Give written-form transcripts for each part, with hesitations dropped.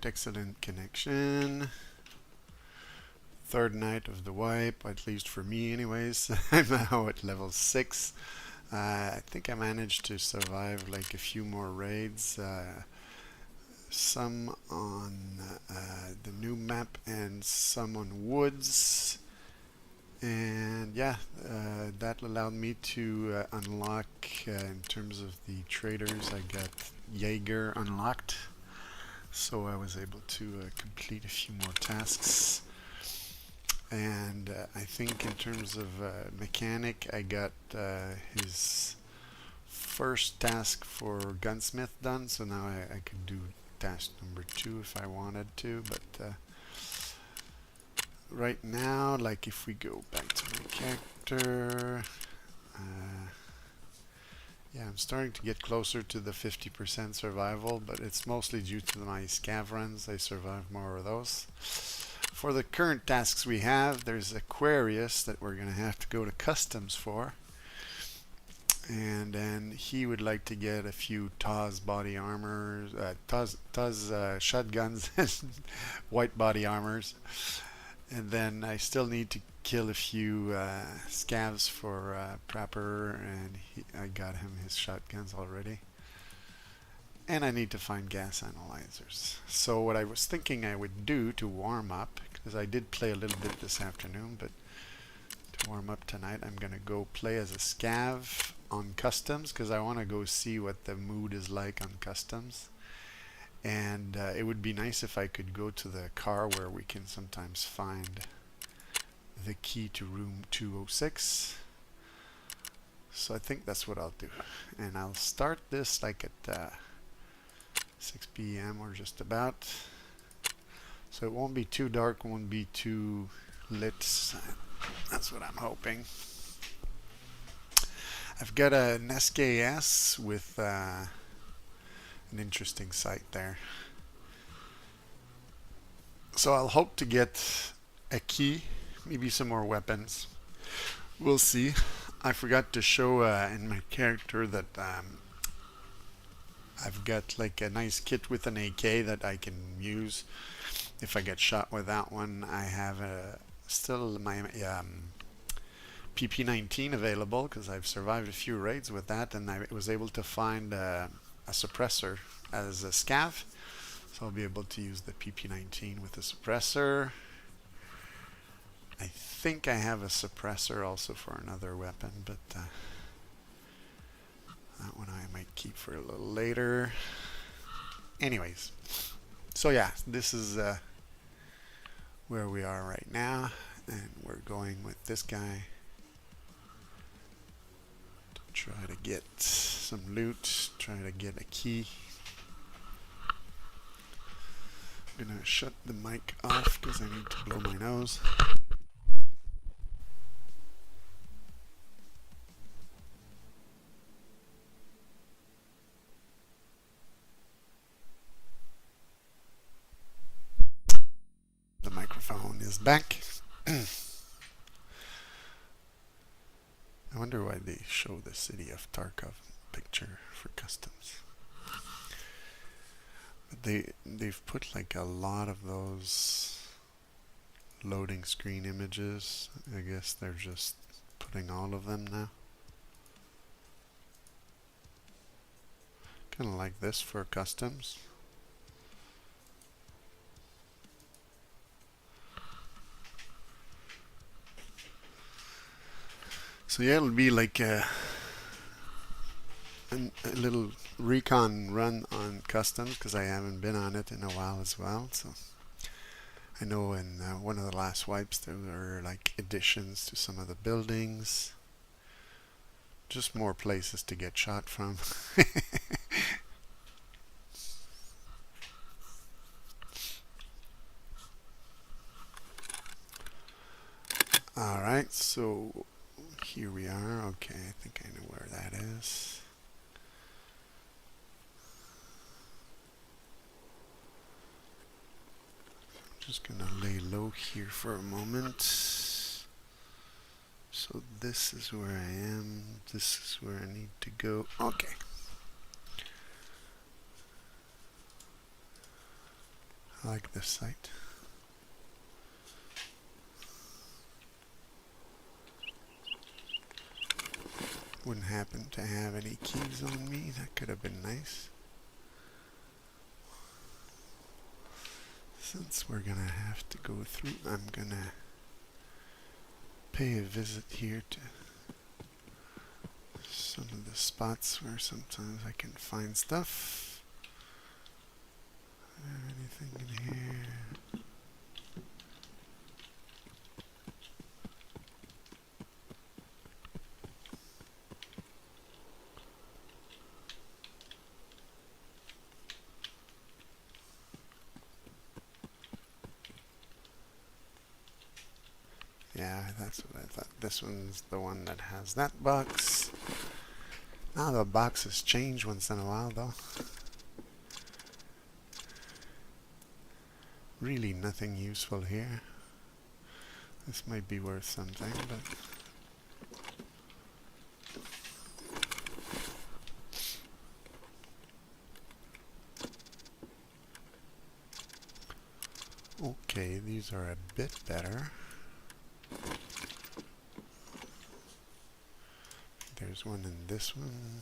Alright, excellent connection. Third night of the wipe, at least for me anyways. I'm now at level 6. I think I managed to survive like a few more raids. Some on the new map and some on woods. And yeah, that allowed me to unlock, in terms of the traders, I got Jaeger unlocked. So I was able to complete a few more tasks. And I think in terms of mechanic, I got his first task for gunsmith done. So now I could do task number 2 if I wanted to. But right now, like if we go back to my character, yeah, I'm starting to get closer to the 50% survival, but it's mostly due to my SCAV runs. I survive more of those. For the current tasks we have, there's Aquarius that we're going to have to go to customs for. And then he would like to get a few TOS body armors, TOS shotguns and white body armors. And then I still need to kill a few scavs for Prepper, and I got him his shotguns already. And I need to find gas analyzers. So what I was thinking I would do to warm up, because I did play a little bit this afternoon, but to warm up tonight I'm going to go play as a scav on customs, because I want to go see what the mood is like on customs. And it would be nice if I could go to the car where we can sometimes find the key to room 206. So I think that's what I'll do. And I'll start this like at 6 p.m. or just about. So it won't be too dark, won't be too lit. That's what I'm hoping. I've got an SKS with an interesting sight there. So I'll hope to get a key, maybe some more weapons. We'll see. I forgot to show in my character that I've got like a nice kit with an AK that I can use if I get shot with that one. I have still my PP19 available because I've survived a few raids with that, and I was able to find a suppressor as a scav, so I'll be able to use the PP19 with the suppressor. I think I have a suppressor also for another weapon, but that one I might keep for a little later. Anyways, so yeah, this is where we are right now, and we're going with this guy to try to get some loot, try to get a key. I'm gonna shut the mic off because I need to blow my nose. The microphone is back. I wonder why they show the city of Tarkov picture for customs. But they've put like a lot of those loading screen images. I guess they're just putting all of them now. Kind of like this for customs. So yeah, it'll be like a little recon run on customs because I haven't been on it in a while as well. So I know in one of the last wipes there were like additions to some of the buildings. Just more places to get shot from. Alright, so here we are. Okay, I think I know where that is. I'm just gonna lay low here for a moment. So this is where I am. This is where I need to go. Okay. I like this site. Wouldn't happen to have any keys on me. That could have been nice. Since we're gonna have to go through, I'm gonna pay a visit here to some of the spots where sometimes I can find stuff. Anything in here? Yeah, that's what I thought. This one's the one that has that box. Now the boxes change once in a while though. Really nothing useful here. This might be worth something, but okay, these are a bit better. There's one in this one.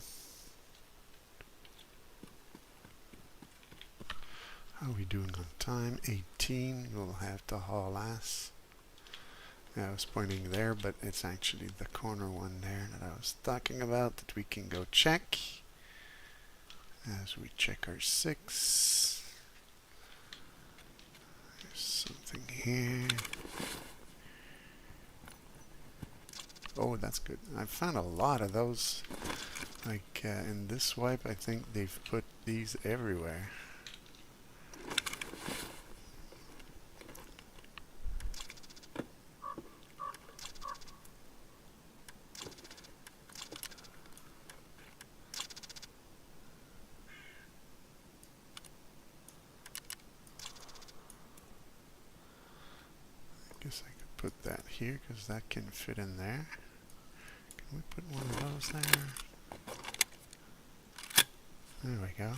How are we doing on time? 18. We'll have to haul ass. Yeah, I was pointing there, but it's actually the corner one there that I was talking about that we can go check. As we check our 6. There's something here. Oh, that's good. I've found a lot of those. Like in this swipe, I think they've put these everywhere. I guess I could put that here because that can fit in there. Can we put one of those there? There we go.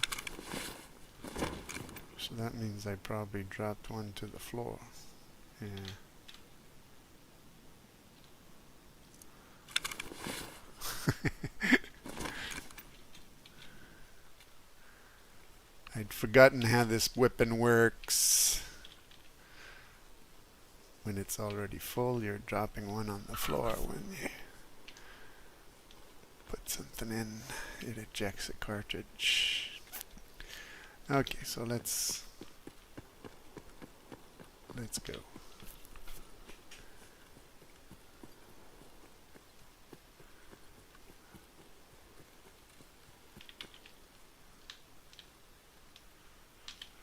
So that means I probably dropped one to the floor. Yeah. I'd forgotten how this weapon works. When it's already full, you're dropping one on the floor. When you put something in, it ejects a cartridge. Okay, so let's go.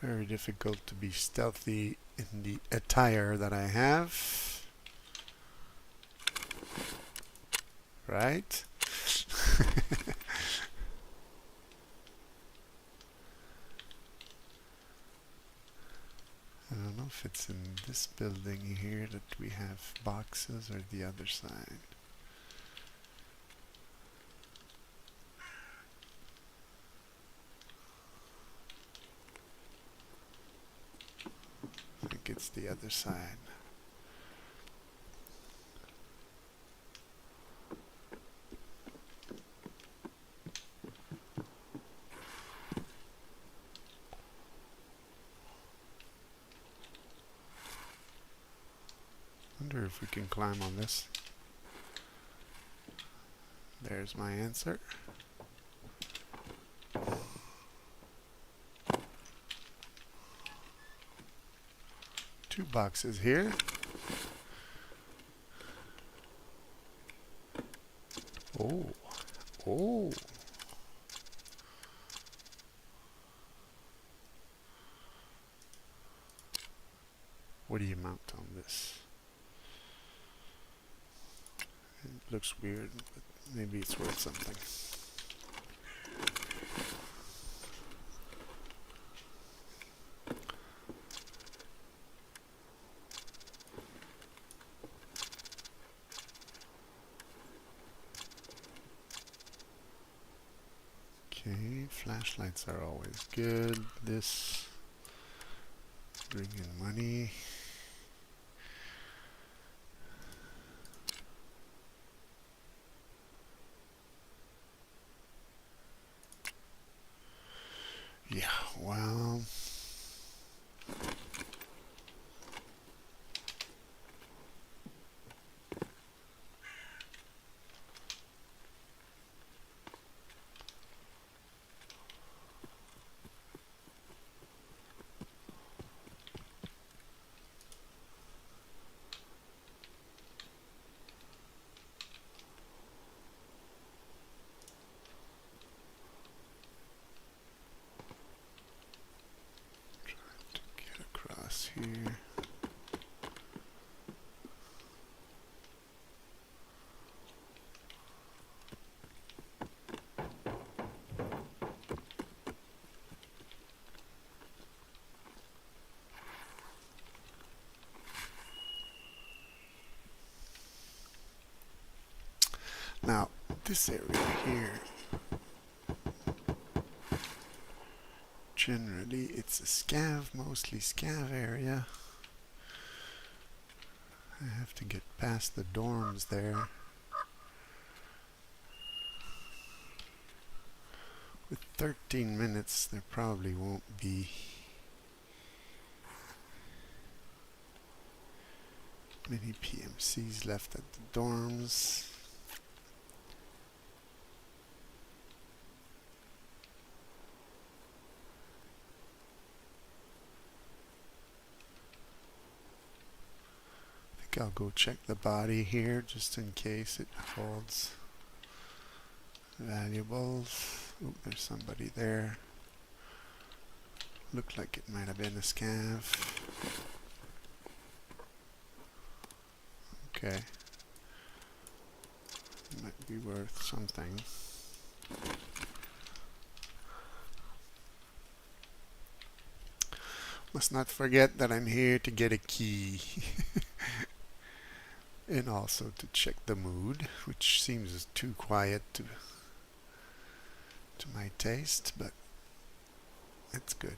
Very difficult to be stealthy in the attire that I have. Right? I don't know if it's in this building here that we have boxes or the other side. I think it's the other side. Wonder if we can climb on this. There's my answer. Two boxes here. Oh. Oh. What do you mount on this? It looks weird, but maybe it's worth something. Okay, flashlights are always good. This Bring in money. Yeah, well, get across here. Now, this area here, generally it's a SCAV, mostly SCAV area. I have to get past the dorms there. With 13 minutes, there probably won't be many PMCs left at the dorms. I think I'll go check the body here just in case it holds valuables. Oh, there's somebody there. Looked like it might have been a SCAV. Okay. Might be worth something. Must not forget that I'm here to get a key. And also to check the mood, which seems too quiet to my taste, but it's good.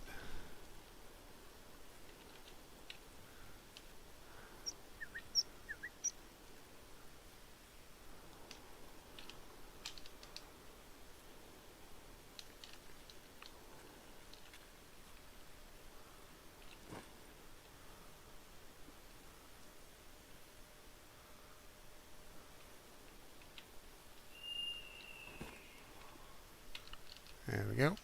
There we go.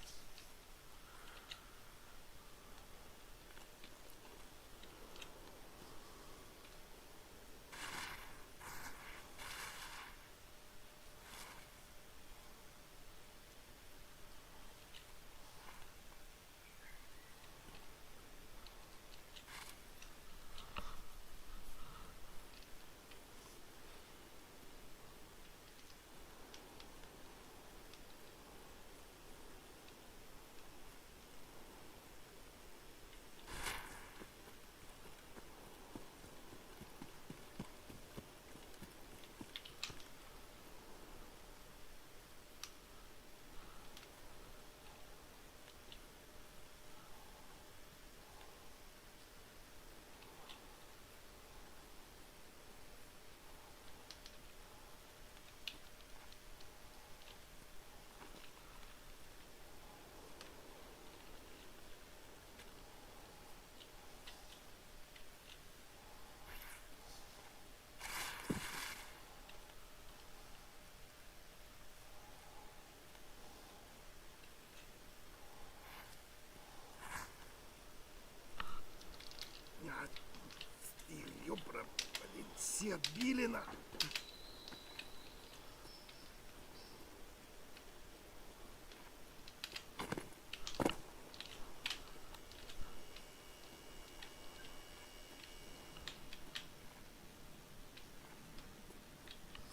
Билина.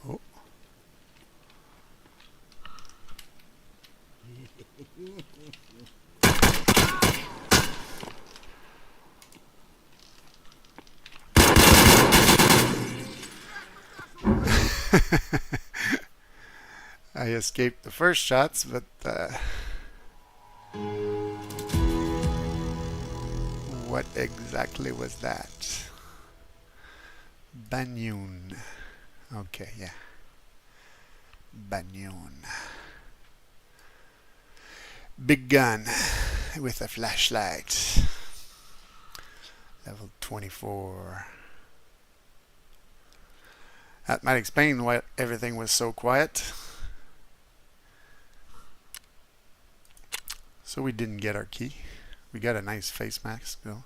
Oh. I escaped the first shots, but What exactly was that? Banyoon. Okay, yeah. Banyoon. Big gun with a flashlight. Level 24. That might explain why everything was so quiet. So we didn't get our key. We got a nice face mask though.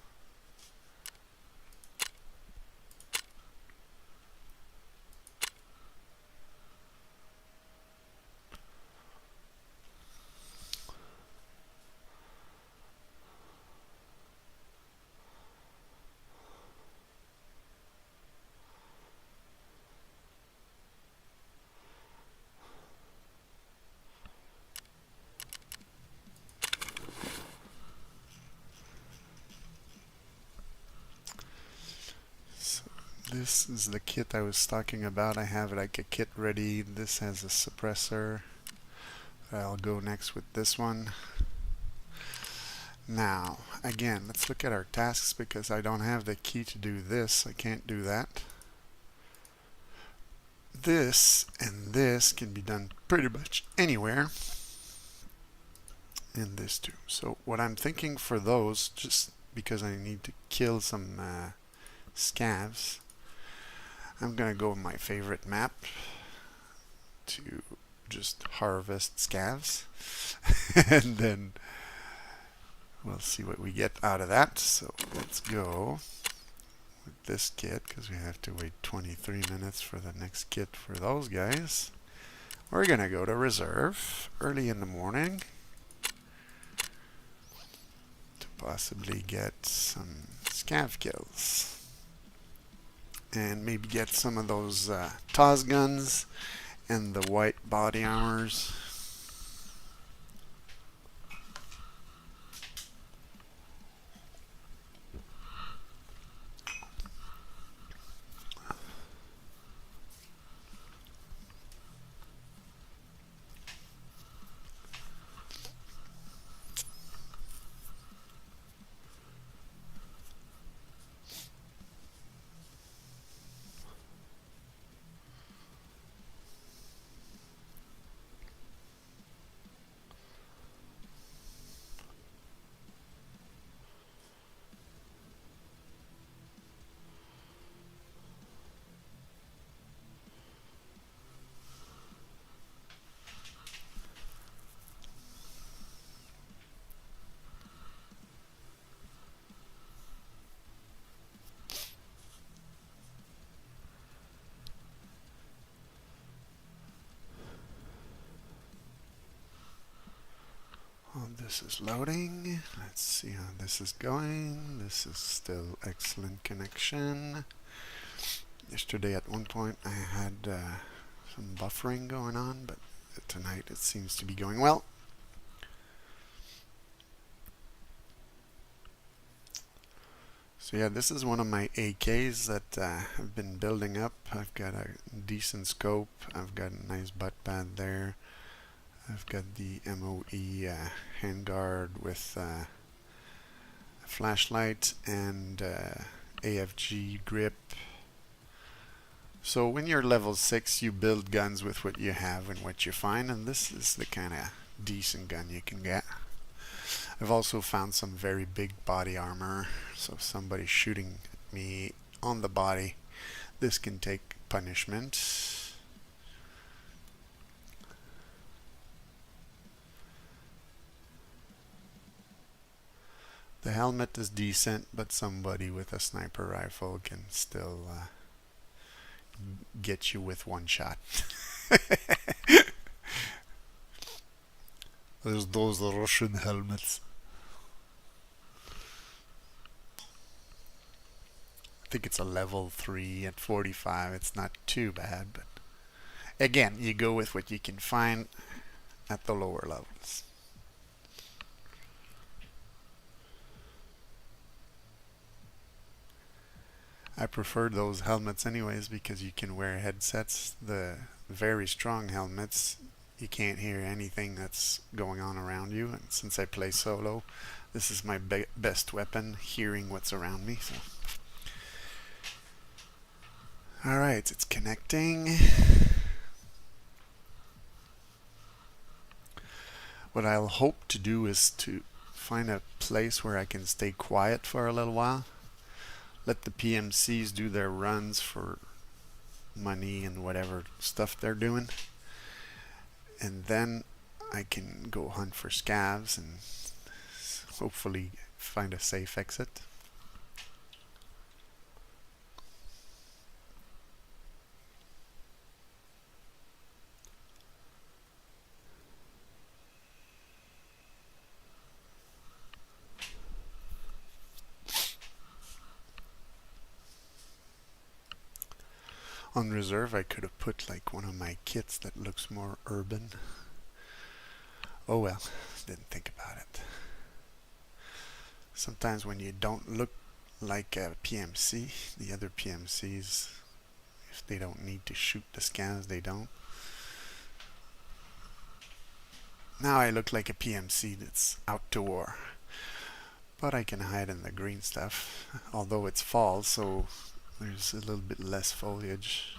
This is the kit I was talking about. I have like a kit ready. This has a suppressor. I'll go next with this one. Now, again, let's look at our tasks because I don't have the key to do this. I can't do that. This and this can be done pretty much anywhere. And this too. So what I'm thinking for those, just because I need to kill some SCAVs, I'm gonna go with my favorite map to just harvest SCAVs and then we'll see what we get out of that. So let's go with this kit because we have to wait 23 minutes for the next kit for those guys. We're gonna go to reserve early in the morning to possibly get some SCAV kills. And maybe get some of those TOS guns and the white body armors. Oh, this is loading. Let's see how this is going. This is still excellent connection. Yesterday at one point I had some buffering going on, but tonight it seems to be going well. So yeah, this is one of my AKs that I've been building up. I've got a decent scope. I've got a nice butt pad there. I've got the MOE handguard with a flashlight and AFG grip. So when you're level 6, you build guns with what you have and what you find, and this is the kind of decent gun you can get. I've also found some very big body armor, so if somebody's shooting at me on the body, this can take punishment. The helmet is decent, but somebody with a sniper rifle can still get you with one shot. There's those Russian helmets. I think it's a level 3 at 45. It's not too bad, but again, you go with what you can find at the lower levels. I prefer those helmets anyways because you can wear headsets. The very strong helmets, you can't hear anything that's going on around you. And since I play solo, This is my best weapon, hearing what's around me. So. Alright, it's connecting. What I'll hope to do is to find a place where I can stay quiet for a little while. Let the PMCs do their runs for money and whatever stuff they're doing. And then I can go hunt for scavs and hopefully find a safe exit. On reserve, I could have put like one of my kits that looks more urban. Oh well, didn't think about it. Sometimes when you don't look like a PMC, the other PMCs, if they don't need to shoot the scans, they don't. Now I look like a PMC that's out to war. But I can hide in the green stuff, although it's fall, so there's a little bit less foliage.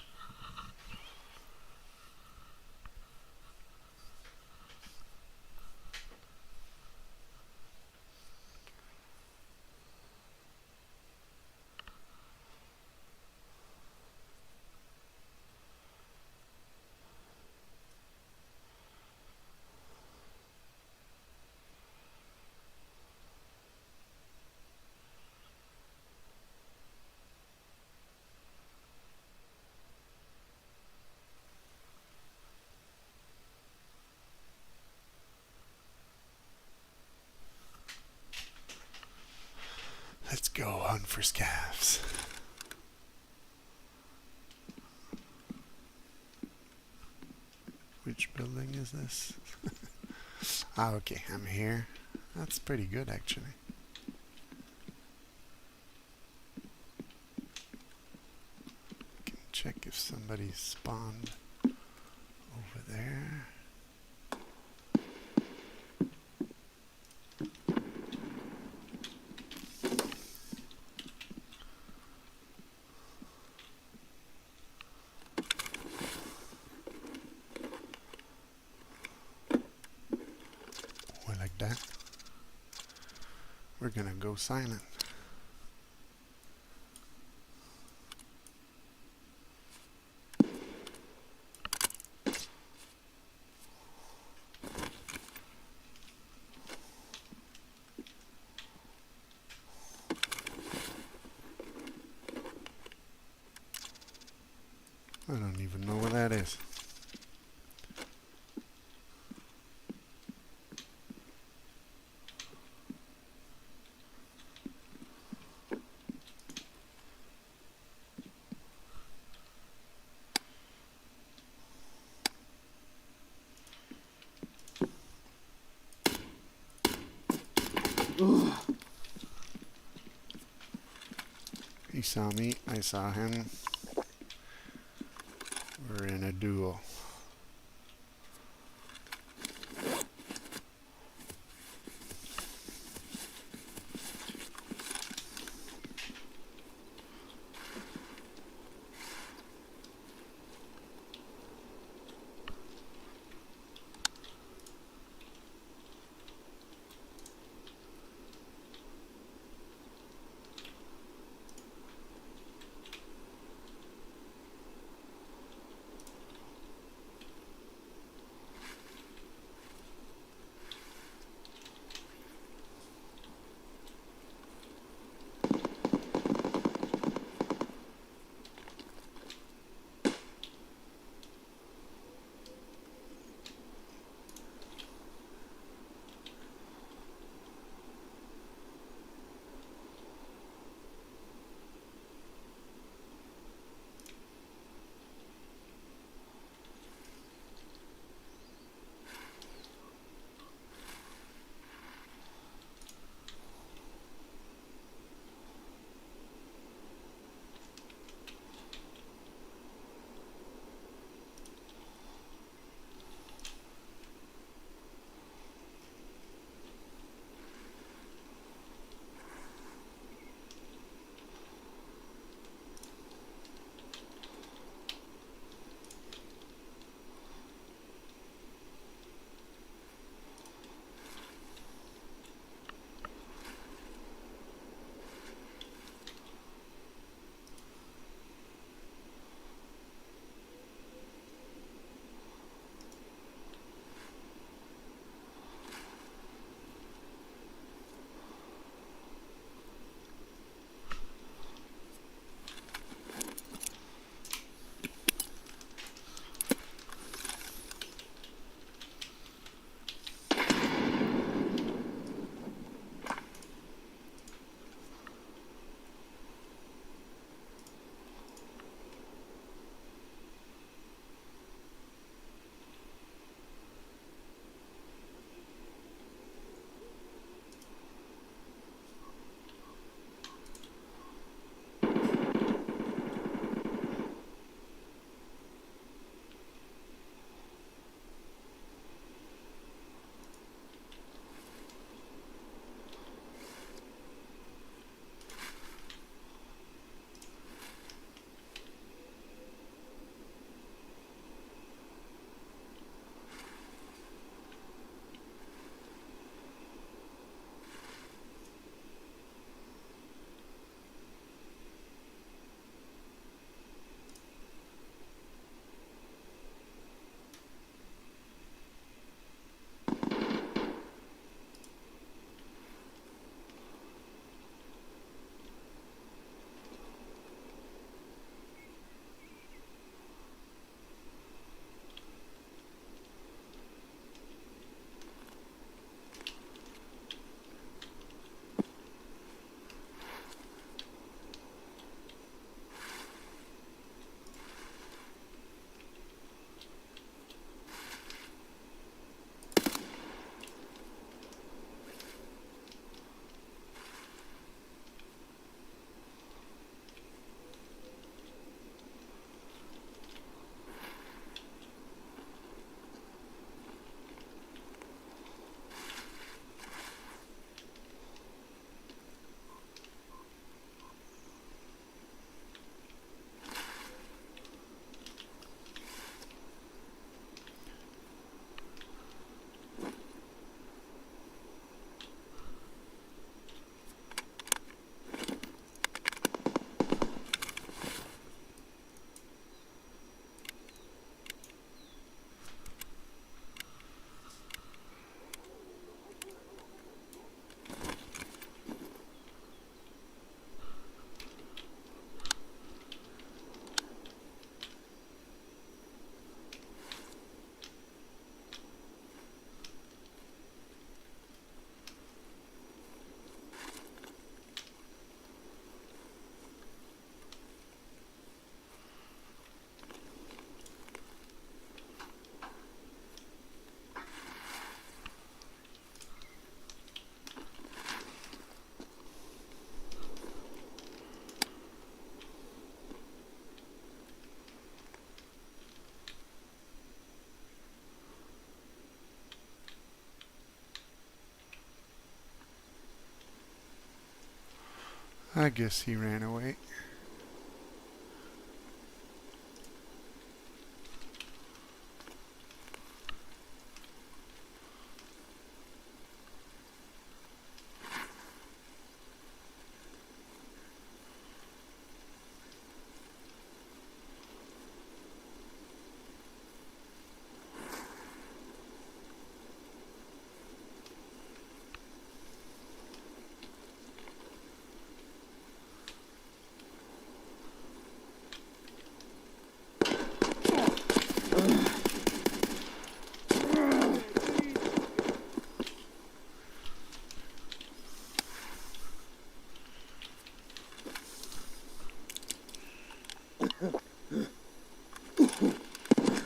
Let's go hunt for scavs. Which building is this? Ah, okay, I'm here. That's pretty good, actually. Can check if somebody's spawned over there. Like that. We're gonna go silent. I don't even know what that is. He saw me, I saw him. We're in a duel. I guess he ran away.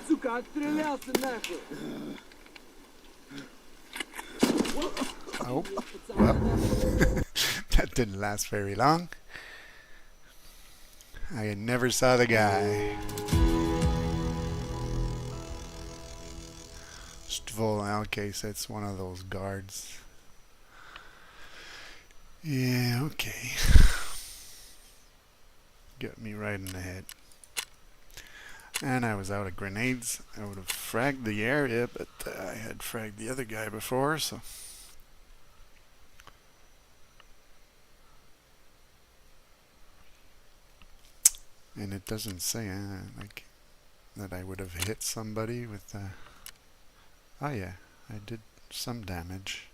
Сука, отстрелялся нахуй! Oh, well, that didn't last very long. I never saw the guy. Stvol, okay, so it's one of those guards. Yeah, okay. Got me right in the head. And I was out of grenades. I would have fragged the area, but I had fragged the other guy before, so. And it doesn't say like that I would have hit somebody with the. Oh yeah, I did some damage.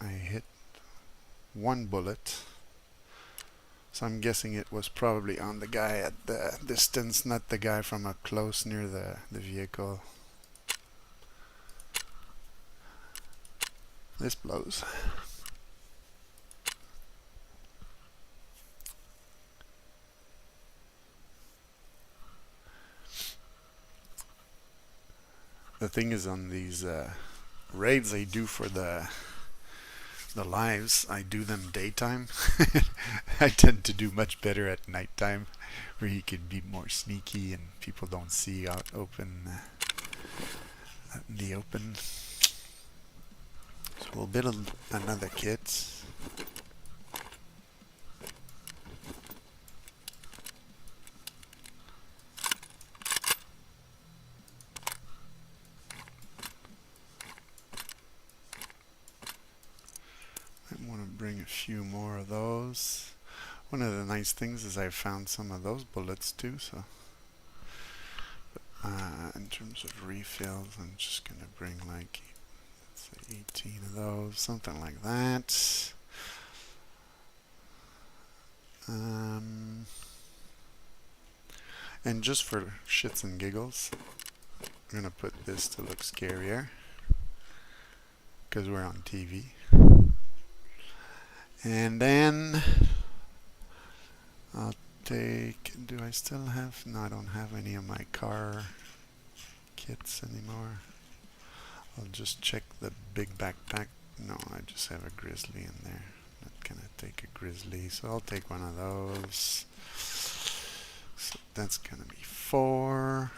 I hit one bullet. So I'm guessing it was probably on the guy at the distance, not the guy from up close near the vehicle. This blows. The thing is, on these raids I do for the lives, I do them daytime. I tend to do much better at nighttime, where you can be more sneaky and people don't see you out open, out in the open. So we'll build another kit. I want to bring a few more of those. One of the nice things is I found some of those bullets too, so in terms of refills, I'm just gonna bring like, let's say 18 of those, something like that. And just for shits and giggles, I'm gonna put this to look scarier, because we're on TV. And then I'll take, do I still have, no, I don't have any of my car kits anymore. I'll just check the big backpack. No, I just have a grizzly in there. Not gonna take a grizzly, so I'll take one of those. So that's gonna be 4.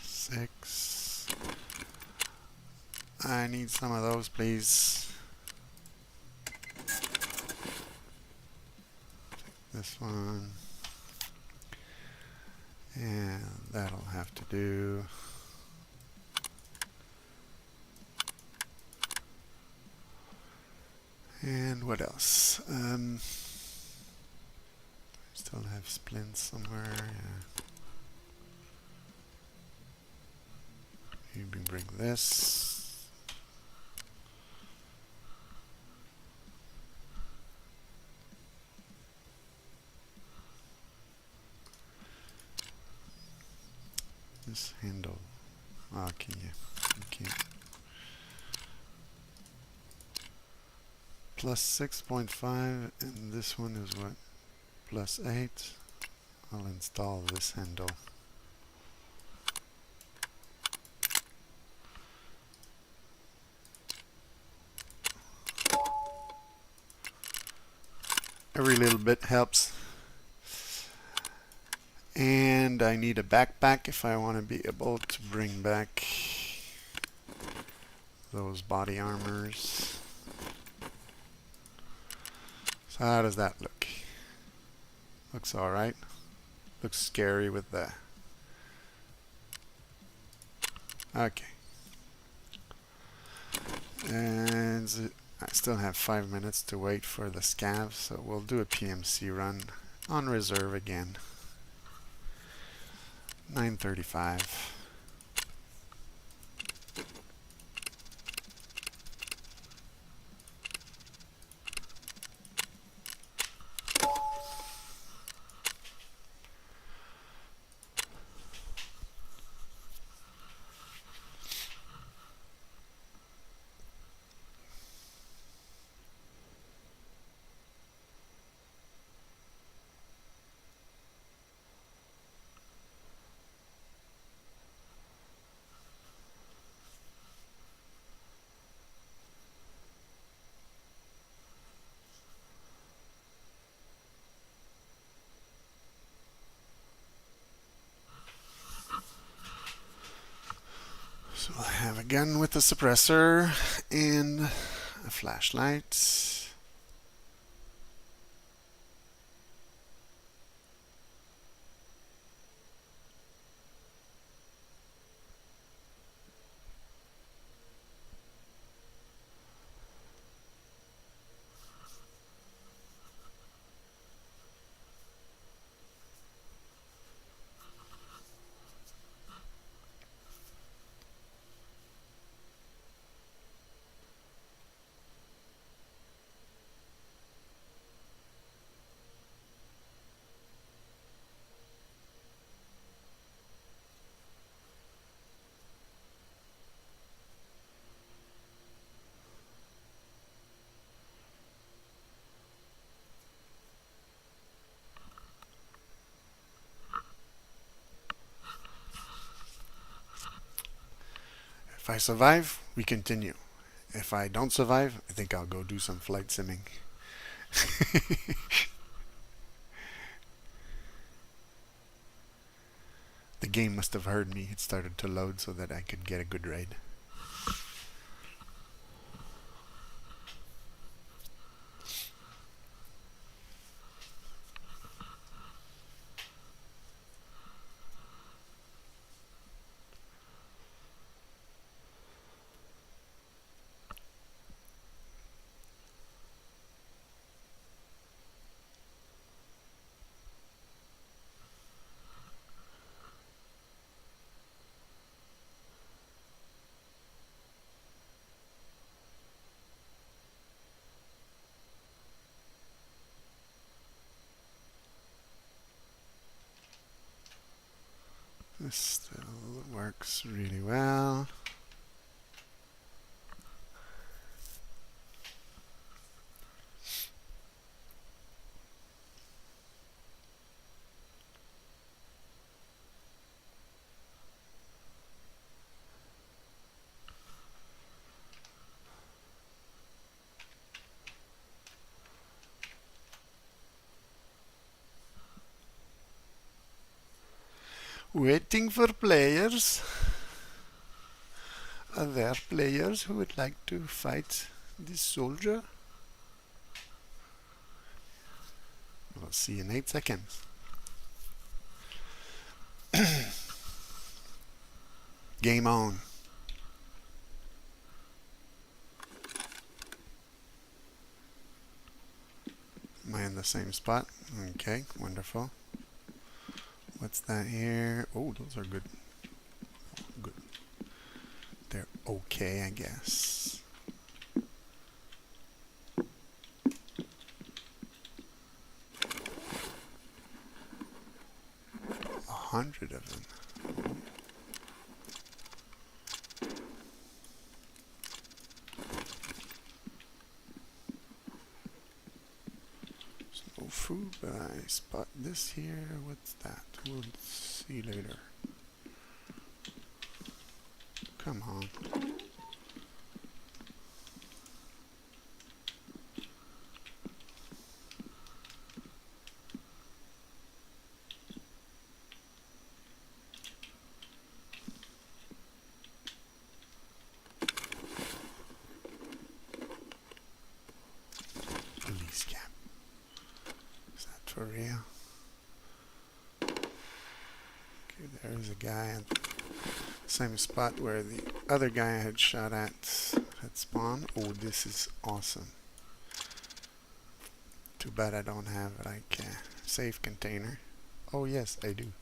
Six. I need some of those, please. This one. And that'll have to do. And what else? Still have splints somewhere. Yeah. You can bring this. This handle. Okay, yeah. Okay. Plus 6.5, and this one is what? Plus 8. I'll install this handle. Every little bit helps. And I need a backpack if I want to be able to bring back those body armors. So how does that look? Looks alright. Looks scary with the... Okay. And I still have 5 minutes to wait for the SCAV, so we'll do a PMC run on reserve again. 9:35. So I have a gun with a suppressor and a flashlight. If I survive, we continue. If I don't survive, I think I'll go do some flight simming. The game must have heard me. It started to load so that I could get a good raid. This still works really well. Waiting for players. Are there players who would like to fight this soldier? We'll see in 8 seconds. Game on. Am I in the same spot? Okay, wonderful. What's that here? Oh, those are good. Good. They're okay, I guess. 100 of them. No food, but I spot this here. What's that? We'll see later. Come on. for real. Okay, there's a guy at the same spot where the other guy I had shot at had spawned. Oh, this is awesome. Too bad I don't have like a safe container. Oh yes, I do.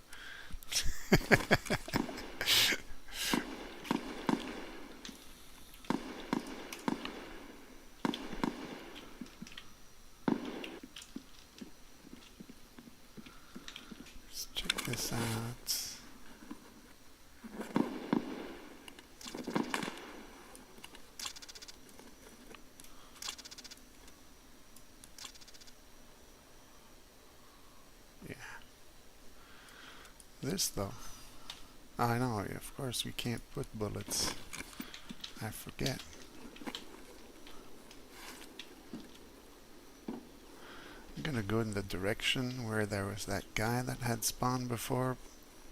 Let's check this out. Yeah. This though. I know, of course we can't put bullets. I forget. I'm gonna go in the direction where there was that guy that had spawned before,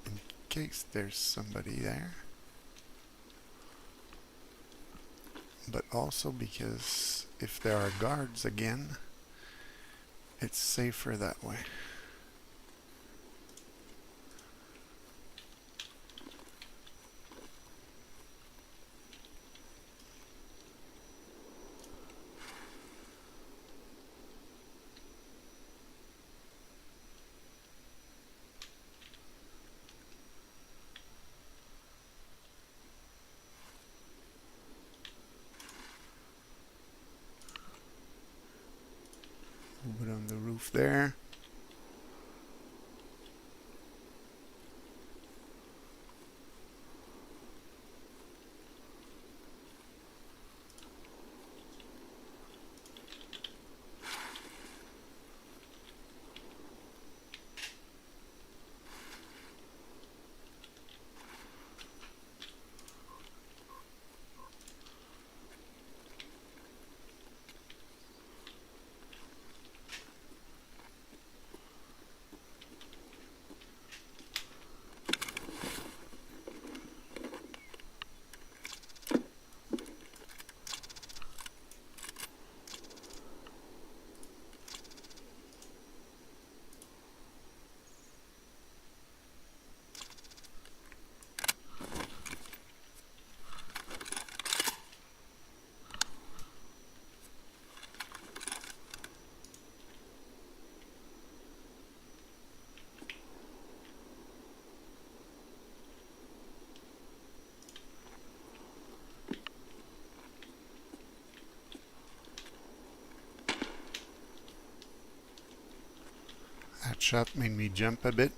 in case there's somebody there. But also because if there are guards again, it's safer that way. Put on the roof there. That shot made me jump a bit.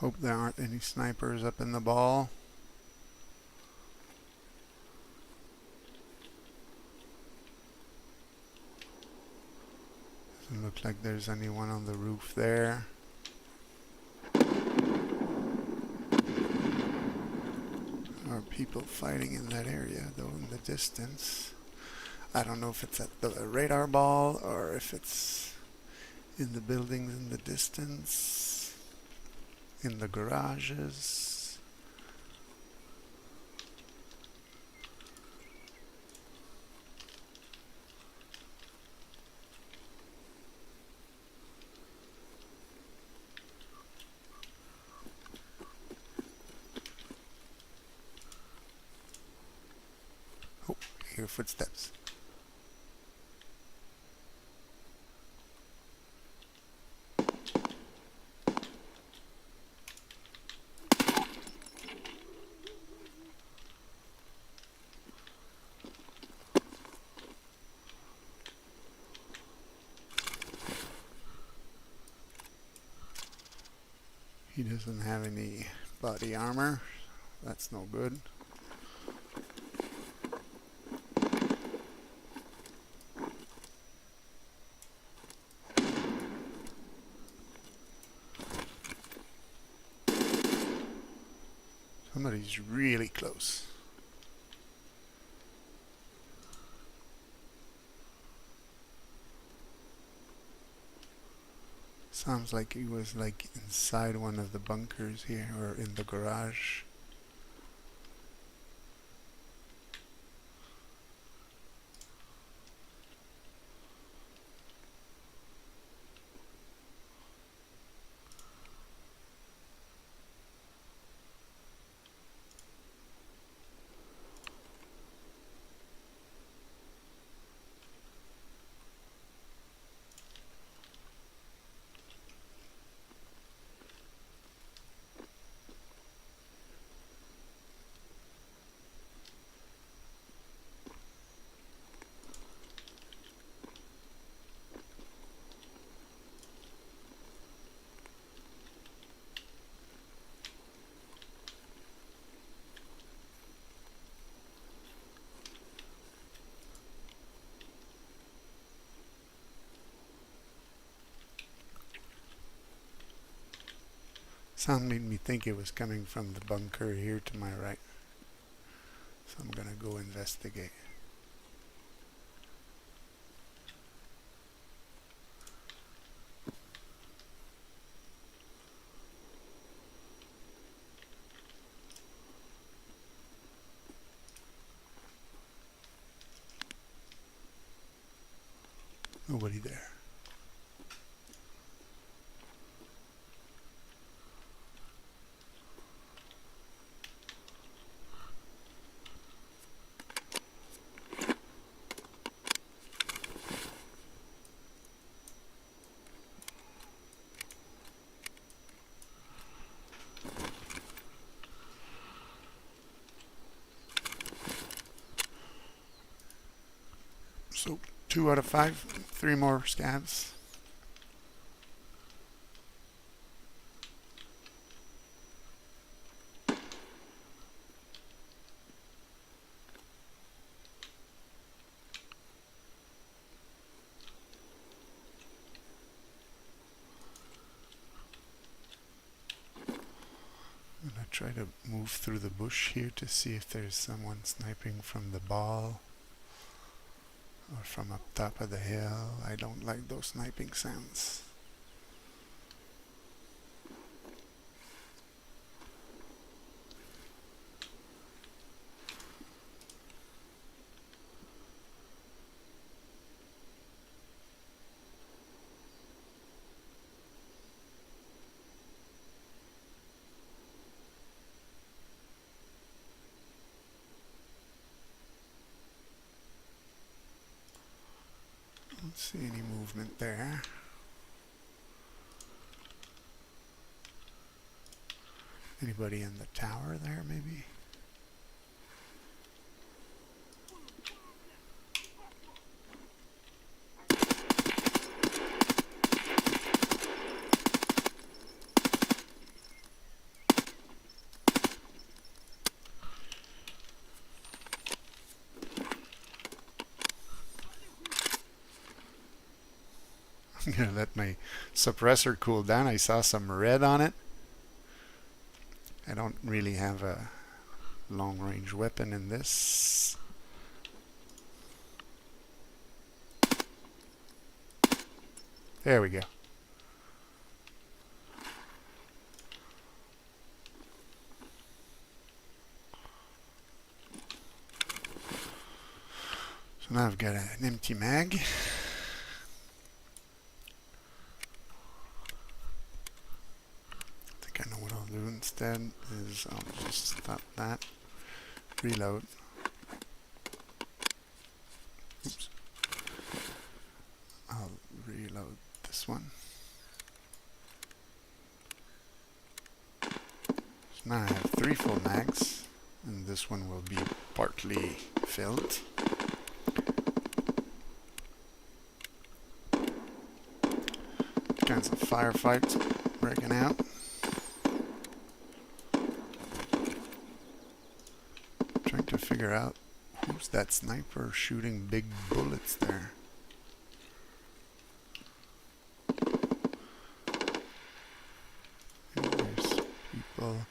Hope there aren't any snipers up in the ball. Doesn't look like there's anyone on the roof there. There are people fighting in that area though in the distance. I don't know if it's at the radar ball or if it's in the buildings in the distance, in the garages. Oh, I hear footsteps. He doesn't have any body armor. That's no good. Somebody's really close. Sounds like he was like inside one of the bunkers here, or in the garage. Sound made me think it was coming from the bunker here to my right. So I'm gonna go investigate. Nobody there. So 2 out of 5, 3 more scavs. I'm gonna try to move through the bush here to see if there's someone sniping from the ball or from up top of the hill. I don't like those sniping sounds. Don't see any movement there. Anybody in the tower there, maybe? I'm gonna let my suppressor cool down. I saw some red on it. I don't really have a long range weapon in this. There we go. So now I've got an empty mag. I know what I'll do instead is I'll just stop that, reload. Oops. I'll reload this one. So now I have 3 full mags, and this one will be partly filled. Kinds of firefights breaking out. Trying to figure out who's that sniper shooting big bullets there. There's people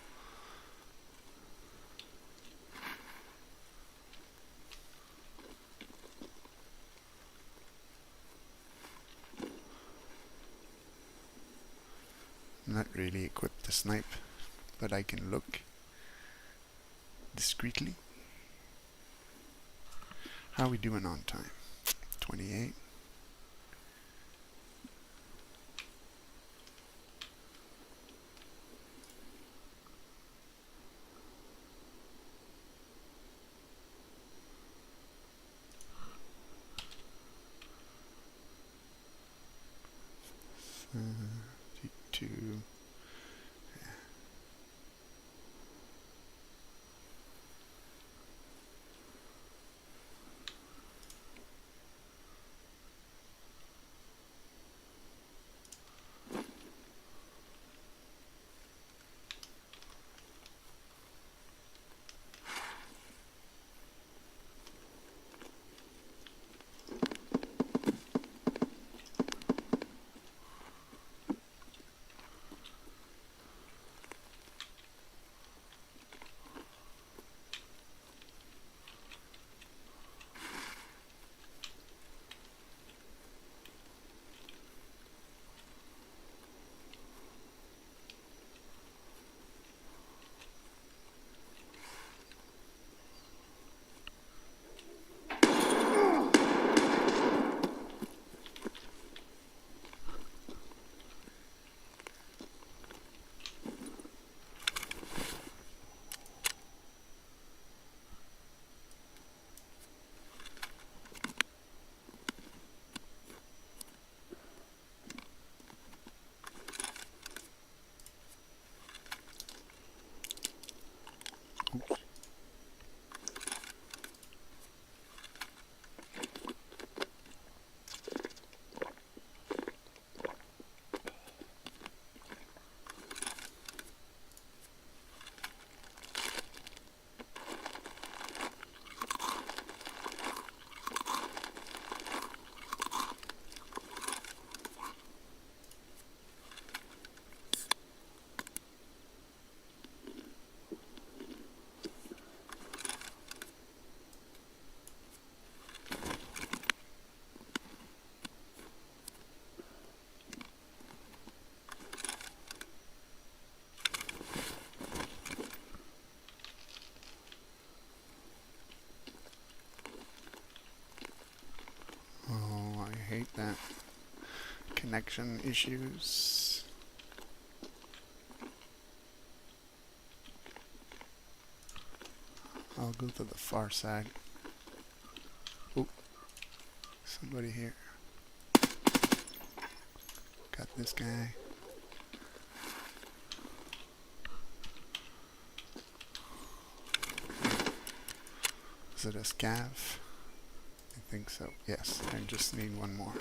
not really equipped to snipe, but I can look discreetly. How are we doing on time? 28. Two. Oh, I hate that. Connection issues. I'll go to the far side. Oh, somebody here. Got this guy. Is it a SCAV? I think so. Yes, I just need one more.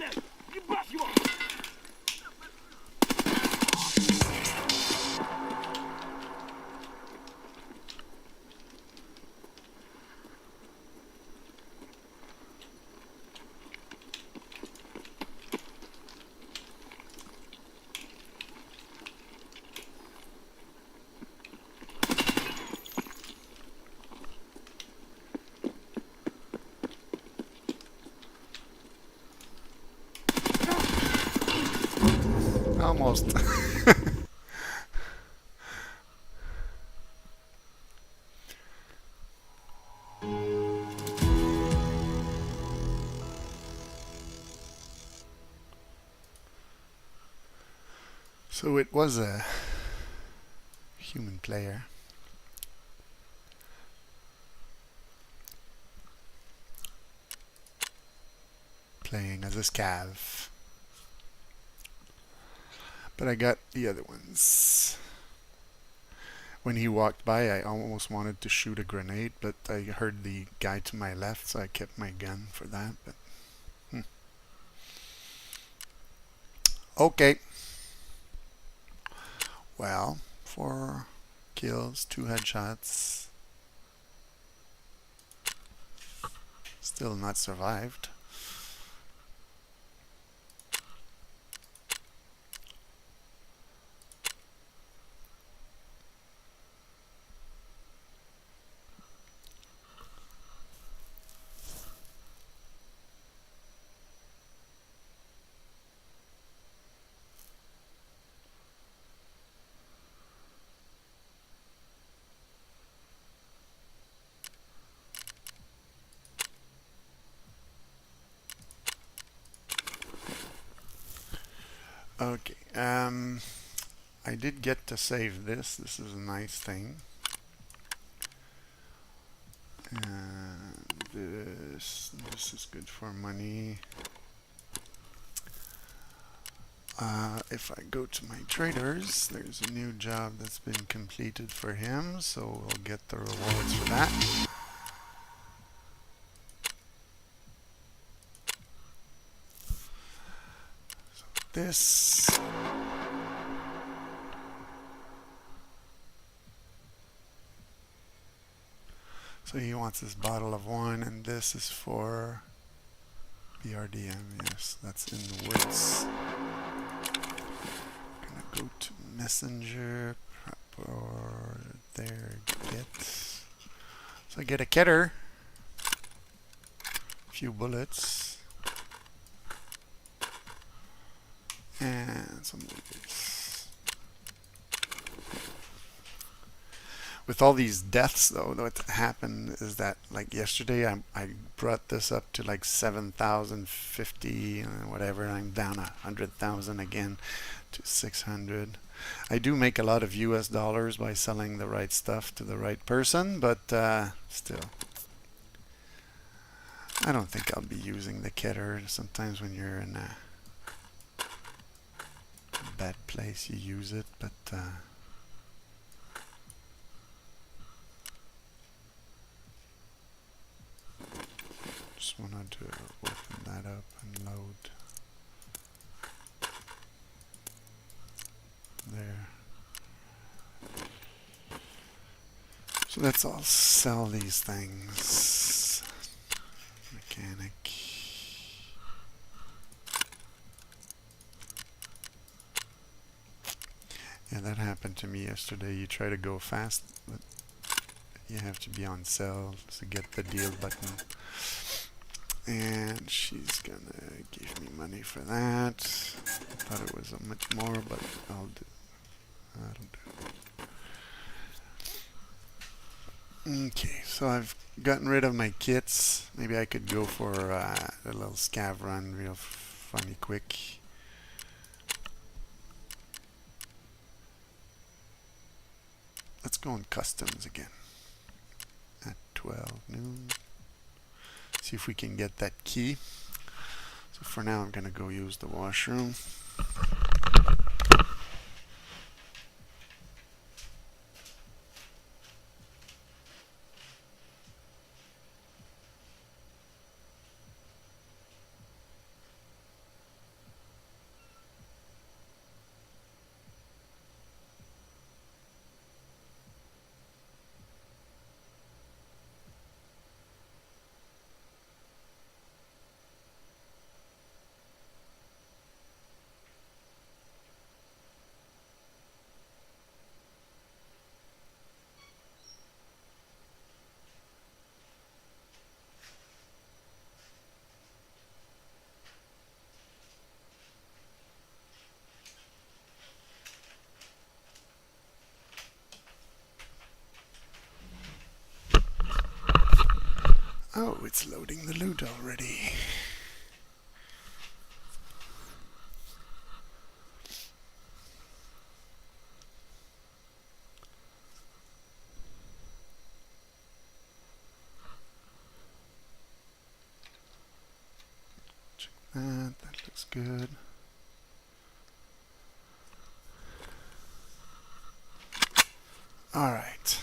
блядь! Ебать его! Almost. So it was a human player. Playing as a SCAV. But I got the other ones. When he walked by, I almost wanted to shoot a grenade, but I heard the guy to my left, so I kept my gun for that. But okay. Well, 4 kills, 2 headshots. Still not survived. Okay, I did get to save this. This is a nice thing. And this is good for money. If I go to my traders, there's a new job that's been completed for him, so we'll get the rewards for that. So this. So he wants this bottle of wine, and this is for BRDM. Yes, that's in the woods. Gonna go to messenger, or there, get. So I get a ketter, a few bullets, and some bullets. With all these deaths, though, what happened is that, like yesterday, I brought this up to like 7,050 and whatever. And I'm down 100,000 again to 600. I do make a lot of US dollars by selling the right stuff to the right person, but still, I don't think I'll be using the ketter. Sometimes when you're in a bad place, you use it, but just wanted to open that up and load. There. So let's all sell these things. Mechanic. Yeah, that happened to me yesterday. You try to go fast, but you have to be on sell to get the deal button. And she's gonna give me money for that. I thought it was much more, but I'll do. I don't do. Okay, so I've gotten rid of my kits. Maybe I could go for a little scav run, real funny, quick. Let's go on customs again at 12 noon. See if we can get that key. So for now, I'm gonna go use the washroom. loot already. Check that. That looks good. All right.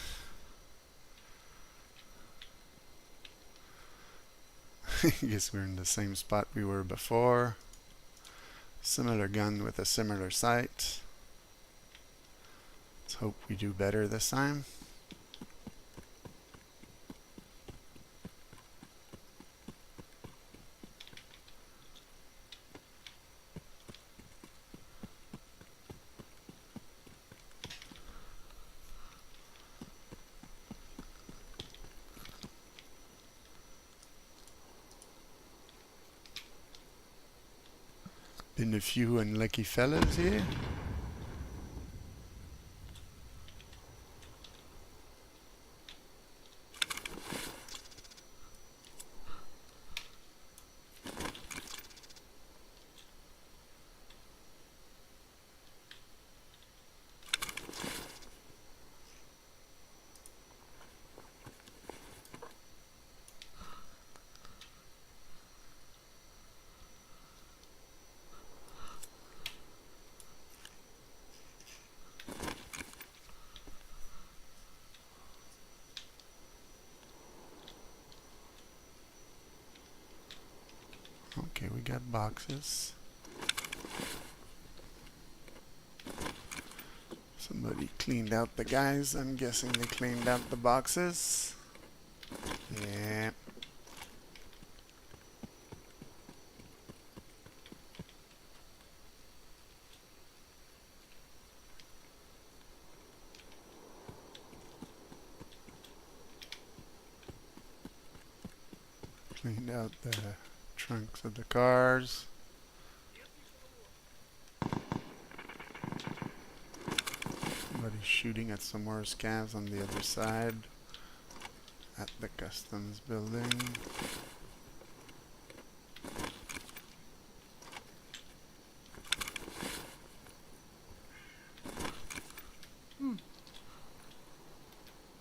I guess we're in the same spot we were before. Similar gun with a similar sight. Let's hope we do better this time. Been a few unlucky fellas here. Okay, we got boxes. Somebody cleaned out the guys. I'm guessing they cleaned out the boxes. Yeah. Cleaned out the trunks of the cars. Somebody's shooting at some more SCAVs on the other side at the customs building.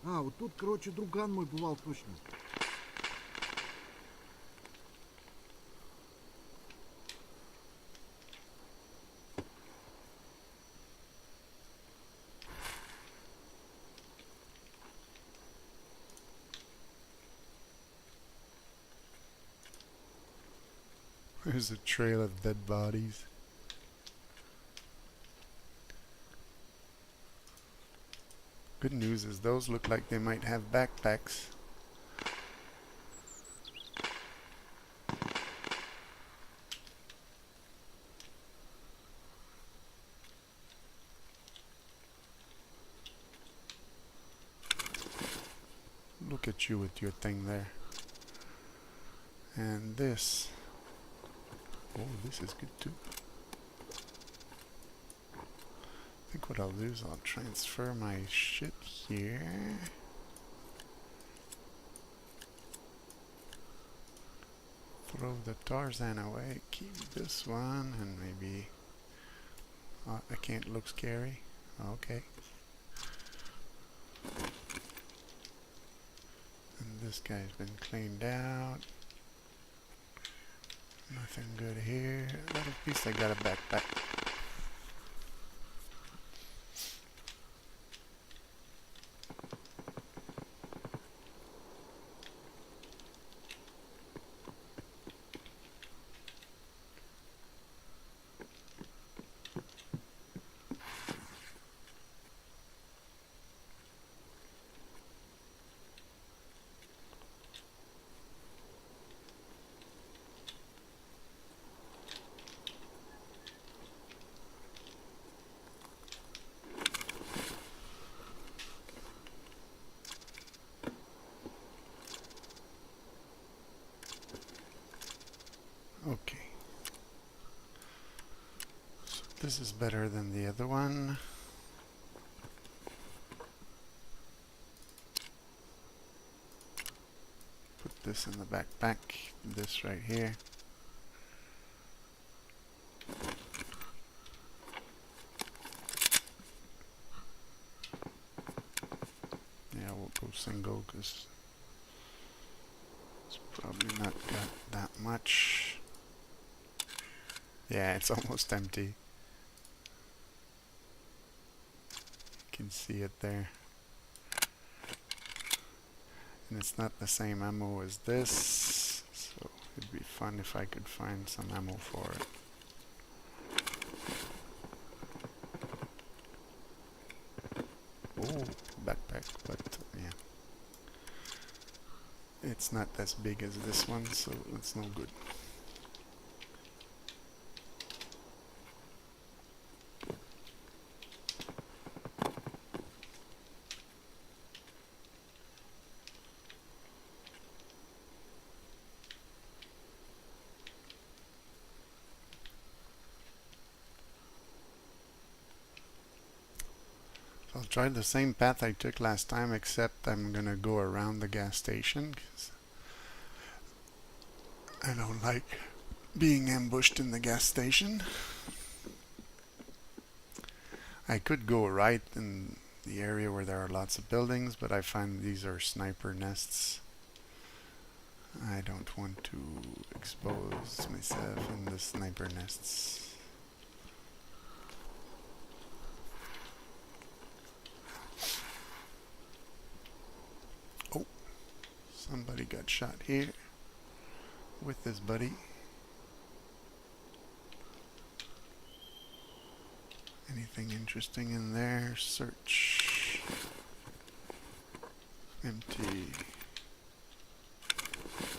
А, вот тут, короче, друган мой бывал точно. There's a trail of dead bodies. Good news is those look like they might have backpacks. Look at you with your thing there. And this. Oh, this is good too. I think what I'll do is I'll transfer my shit here. Throw the Tarzan away. Keep this one and maybe... I can't look scary. Okay. And this guy's been cleaned out. Nothing good here. But at least I got a backpack. Okay. So this is better than the other one. Put this in the backpack. This right here. Yeah, we'll go single because it's probably not got that much. Yeah, it's almost empty. You can see it there. And it's not the same ammo as this, so it'd be fun if I could find some ammo for it. Oh, backpack, but yeah. It's not as big as this one, so it's no good. I'll try the same path I took last time, except I'm gonna go around the gas station, 'cause I don't like being ambushed in the gas station. I could go right in the area where there are lots of buildings, but I find these are sniper nests. I don't want to expose myself in the sniper nests. Oh, somebody got shot here with this buddy. Anything interesting in there? Search. Empty.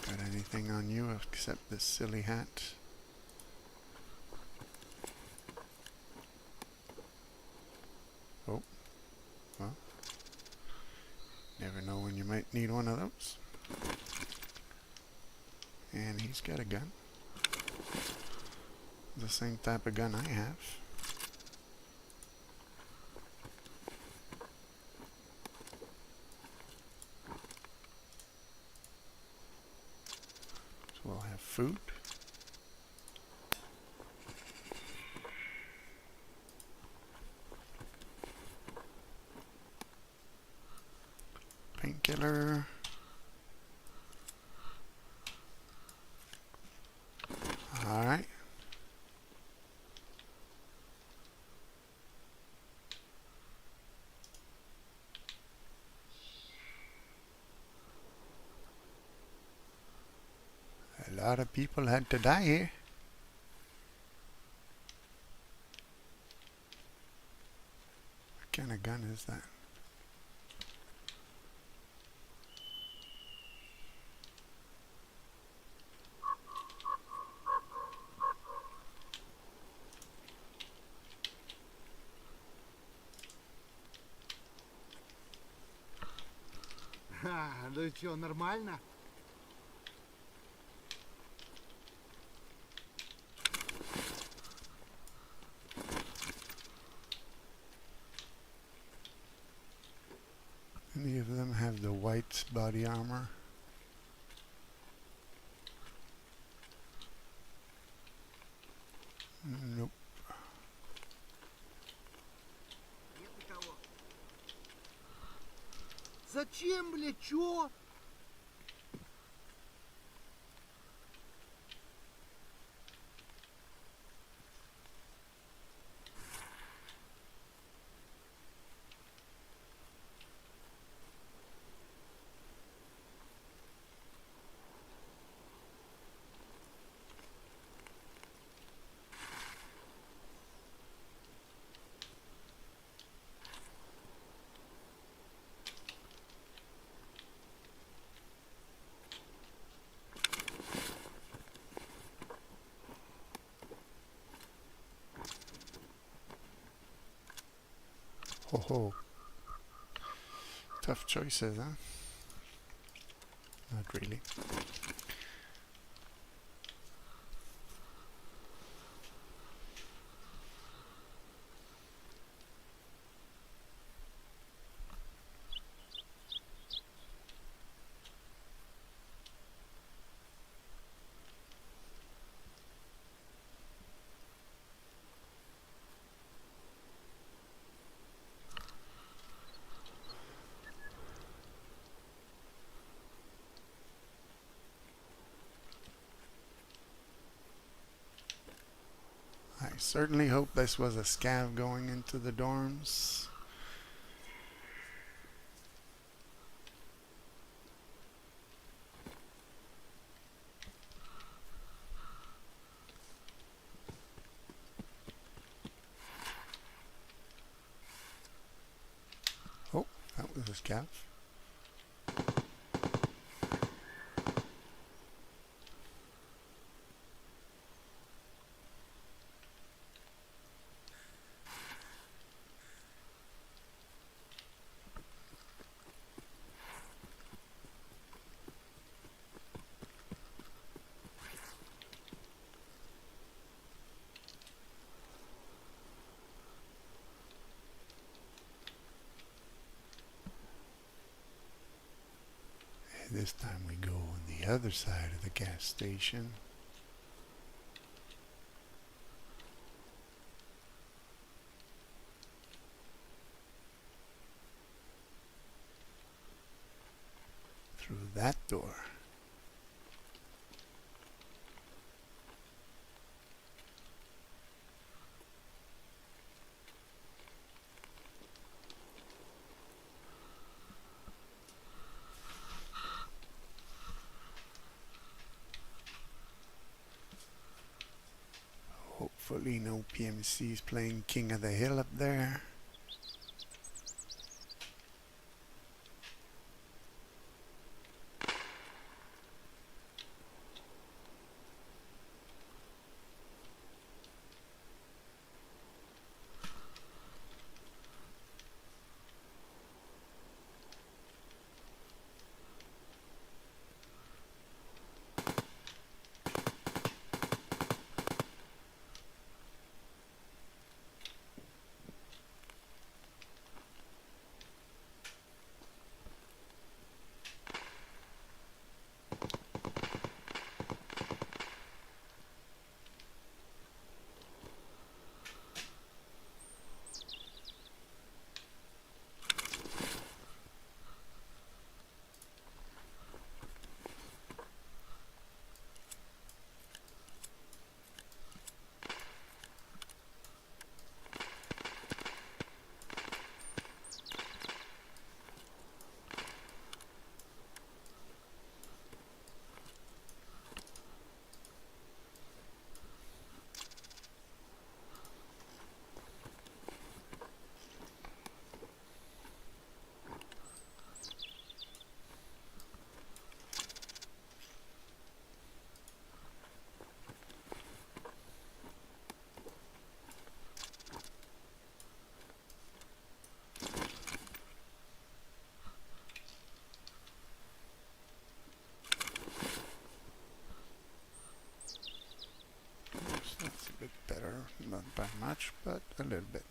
Got anything on you except this silly hat? Oh, well, never know when you might need one of those. And he's got a gun. The same type of gun I have. So we'll have food. Painkiller. Alright. A lot of people had to die here. What kind of gun is that? Ха, ну чё, нормально? Any of them have the white body armor? Nope. Нет никого. Зачем, бля, чё? Ho ho. Tough choices, huh? Not really. certainly hope this was a SCAV going into the dorms. Oh, that was a SCAV. This time we go on the other side of the gas station. Through that door. Hopefully no PMCs playing King of the Hill up there. That's a bit better, not by much, but a little bit.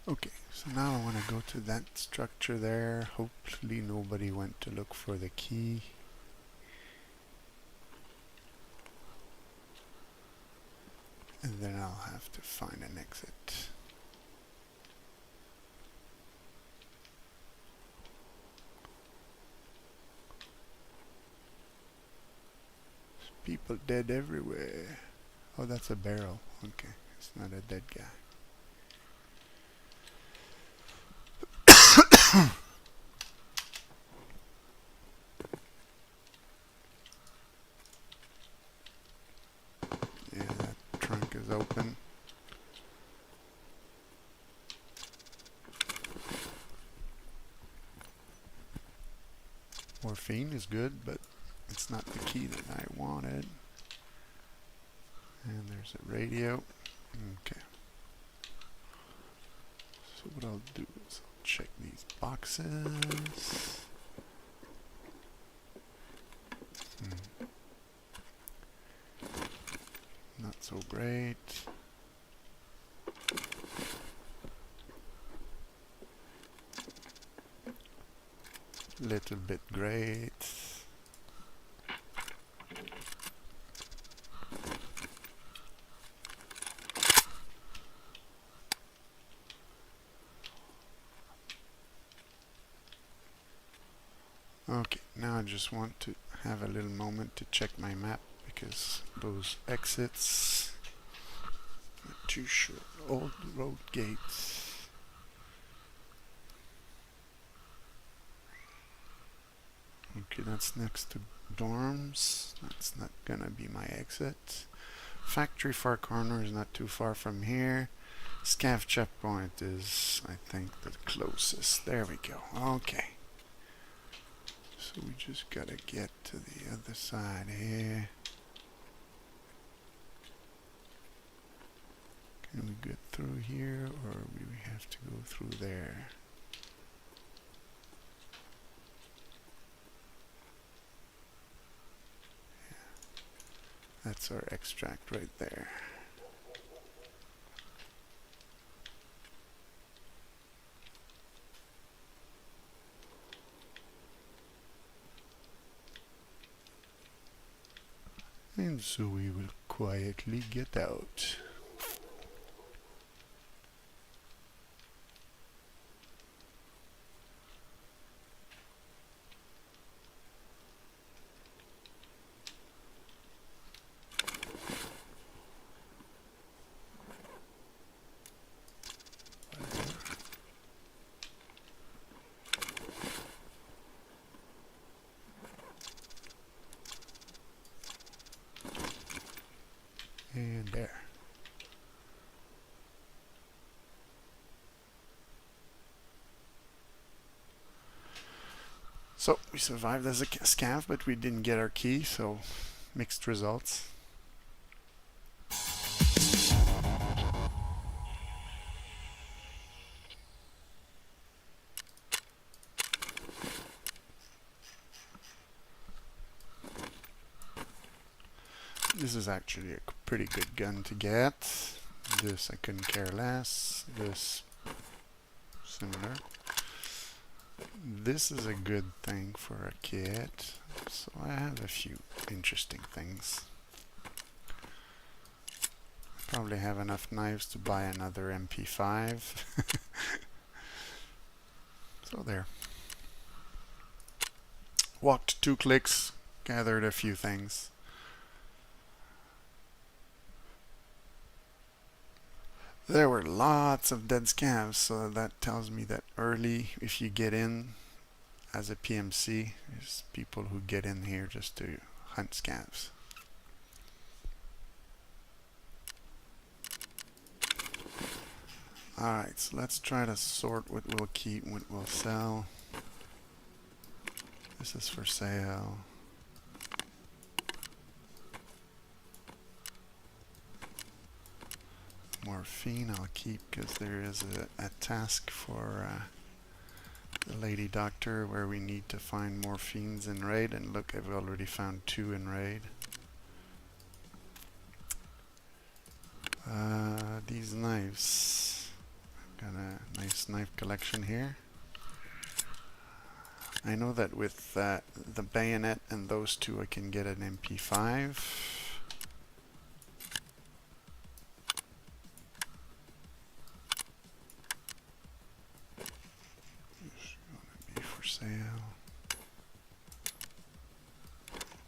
Okay, so now I want to go to that structure there. Hopefully nobody went to look for the key. And then I'll have to find an exit. People dead everywhere. Oh, that's a barrel. Okay, it's not a dead guy. Yeah, that trunk is open. Morphine is good, but it's not the key that I wanted. And there's a radio. Okay. So what I'll do is I'll check these boxes. Not so great. Little bit great. Okay, now I just want to have a little moment to check my map because those exits are too short. Old road gates. Okay, that's next to dorms. That's not gonna be my exit. Factory far corner is not too far from here. SCAV checkpoint is, I think, the closest. There we go. Okay. So we just gotta get to the other side here. Can we get through here, or do we have to go through there? That's our extract right there. And so we will quietly get out. And there. So we survived as a SCAV, but we didn't get our key, so mixed results. This is actually a pretty good gun to get. This I couldn't care less. This similar. This is a good thing for a kit. So I have a few interesting things. Probably have enough knives to buy another MP5. So there. Walked 2 clicks, gathered a few things. There were lots of dead SCAVs, so that tells me that early, if you get in as a PMC, there's people who get in here just to hunt SCAVs. Alright, so let's try to sort what we'll keep, what we'll sell. This is for sale. Morphine I'll keep because there is a task for the lady doctor where we need to find morphines in raid, and look, I've already found 2 in raid. These knives. I've got a nice knife collection here. I know that with the bayonet and those 2 I can get an MP5. Sale.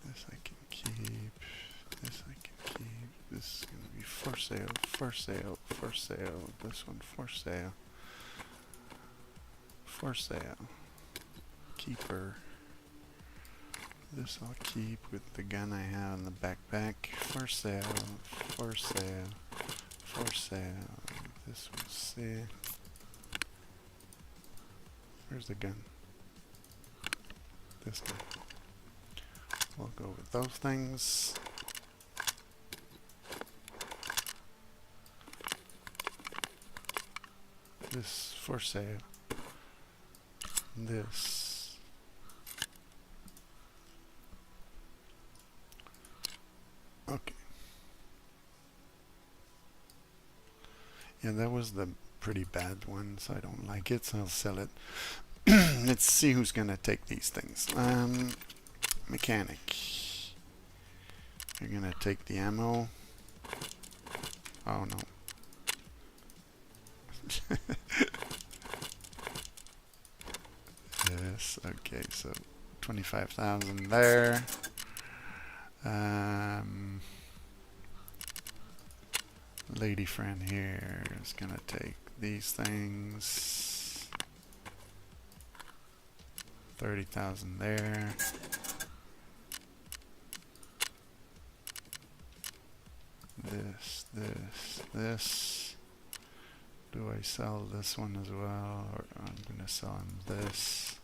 This I can keep. This I can keep. This is going to be for sale, for sale, for sale. This one for sale. For sale. Keeper. This I'll keep with the gun I have in the backpack. For sale, for sale, for sale. This we'll see. Where's the gun? This one. We'll go with those things. This for sale. This. Okay. Yeah, that was the pretty bad one, so I don't like it, so I'll sell it. Let's see who's gonna take these things. Mechanic. You're gonna take the ammo. Oh no. Yes, okay, so 25,000 there. Lady friend here is gonna take these things. 30,000 there. This. Do I sell this one as well, or I'm gonna sell him this?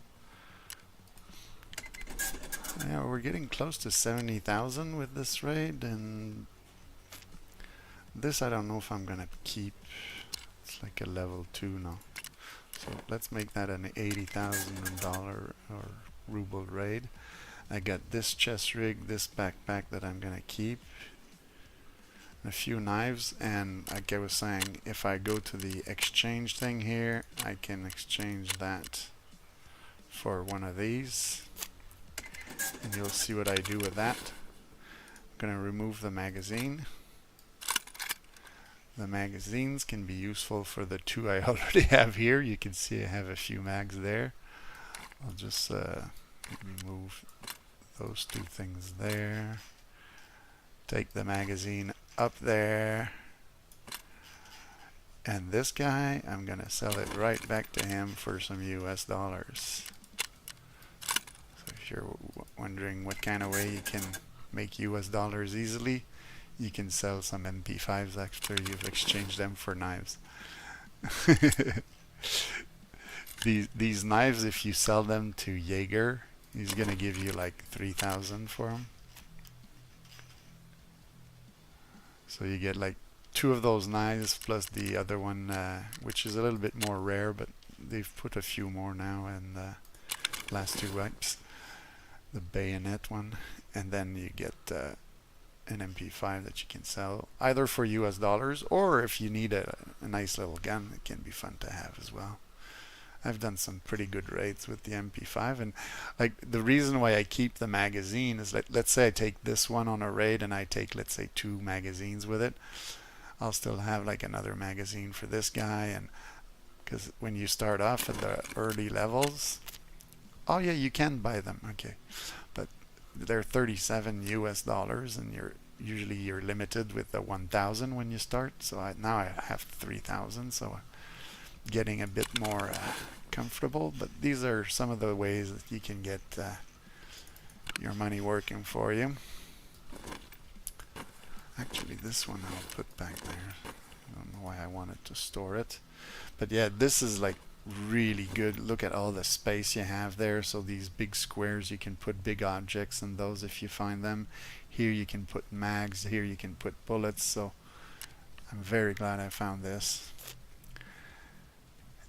Yeah, we're getting close to 70,000 with this raid, and this I don't know if I'm gonna keep. It's like a level 2 now. So let's make that an $80,000 or ruble raid. I got this chest rig, this backpack that I'm gonna keep, a few knives, and like I was saying, if I go to the exchange thing here, I can exchange that for one of these, and you'll see what I do with that. I'm gonna remove the magazine. The magazines can be useful for the 2 I already have here. You can see I have a few mags there. I'll just remove those 2 things there. Take the magazine up there. And this guy, I'm gonna sell it right back to him for some US dollars. So if you're wondering what kind of way you can make US dollars easily, you can sell some MP5s after you've exchanged them for knives. These knives, if you sell them to Jaeger, he's gonna give you like 3,000 for them. So you get like 2 of those knives plus the other one, which is a little bit more rare, but they've put a few more now in the last 2 wipes. The bayonet one, and then you get an MP5 that you can sell either for US dollars, or if you need a nice little gun, it can be fun to have as well. I've done some pretty good raids with the MP5, and like the reason why I keep the magazine is that, let's say I take this one on a raid and I take, let's say, 2 magazines with it, I'll still have like another magazine for this guy. And because when you start off at the early levels, oh yeah, you can buy them, okay, but they're 37 US dollars, and you're limited with the 1,000 when you start. So now I have 3,000, so getting a bit more comfortable. But these are some of the ways that you can get your money working for you. Actually, this one I'll put back there. I don't know why I wanted to store it, but yeah, this is like really good. Look at all the space you have there. So these big squares, you can put big objects in those if you find them. Here you can put mags, here you can put bullets. So I'm very glad I found this.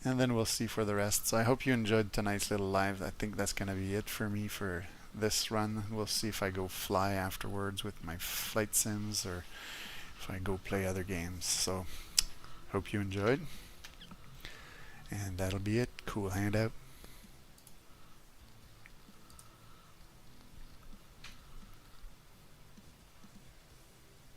And then we'll see for the rest. So I hope you enjoyed tonight's little live. I think that's gonna be it for me for this run. We'll see if I go fly afterwards with my flight sims, or if I go play other games. So hope you enjoyed, and that'll be it. Cool hand out.